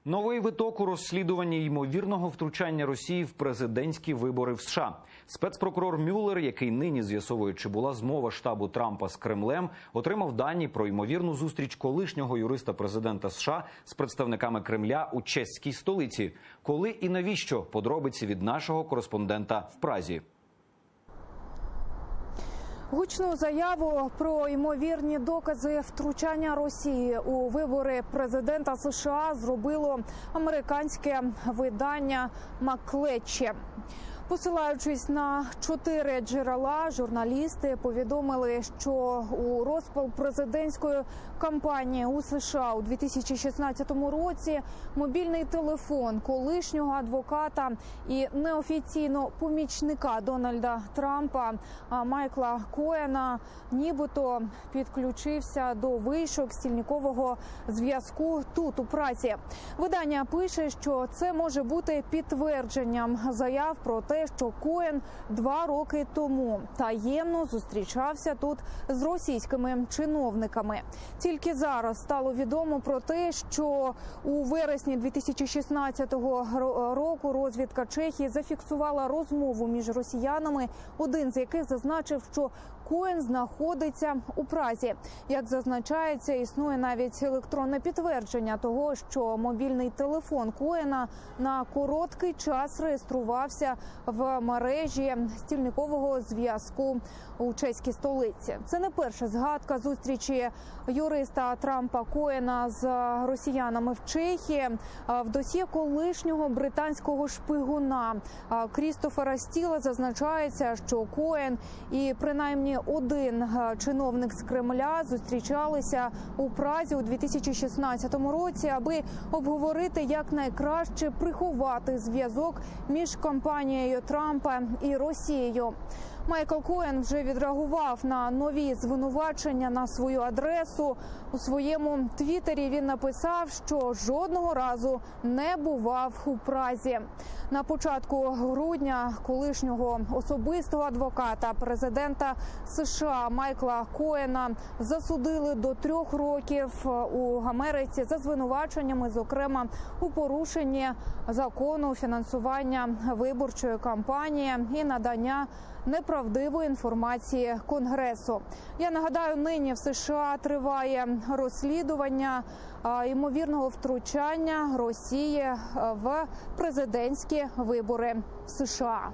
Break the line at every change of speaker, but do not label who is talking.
Новий виток у розслідуванні ймовірного втручання Росії в президентські вибори в США. Спецпрокурор Мюллер, який нині з'ясовує, чи була змова штабу Трампа з Кремлем, отримав дані про ймовірну зустріч колишнього юриста президента США з представниками Кремля у чеській столиці. Коли і навіщо? Подробиці від нашого кореспондента в Празі.
Гучну заяву про ймовірні докази втручання Росії у вибори президента США зробило американське видання «Макклетчі». Посилаючись на 4 джерела, журналісти повідомили, що у розпал президентської кампанії у США у 2016 році мобільний телефон колишнього адвоката і неофіційно помічника Дональда Трампа Майкла Коена нібито підключився до вишок стільникового зв'язку тут, у Празі. Видання пише, що це може бути підтвердженням заяв про те, що Коен 2 роки тому таємно зустрічався тут з російськими чиновниками. Тільки зараз стало відомо про те, що у вересні 2016 року розвідка Чехії зафіксувала розмову між росіянами, один з яких зазначив, що Коен знаходиться у Празі. Як зазначається, існує навіть електронне підтвердження того, що мобільний телефон Коена на короткий час реєструвався в мережі стільникового зв'язку у чеській столиці. Це не перша згадка зустрічі юриста Трампа Коена з росіянами в Чехії. В досьє колишнього британського шпигуна Крістофера Стіла зазначається, що Коен і принаймні один чиновник з Кремля зустрічалися у Празі у 2016 році, аби обговорити, як найкраще приховати зв'язок між кампанією Трампа і Росією. Майкл Коен вже відреагував на нові звинувачення на свою адресу. У своєму твіттері він написав, що жодного разу не бував у Празі. На початку грудня колишнього особистого адвоката президента США Майкла Коена засудили до 3 років у Америці за звинуваченнями, зокрема, у порушенні закону фінансування виборчої кампанії і надання неправдивої інформації Конгресу. Я нагадаю, нині в США триває розслідування ймовірного втручання Росії в президентські вибори в США.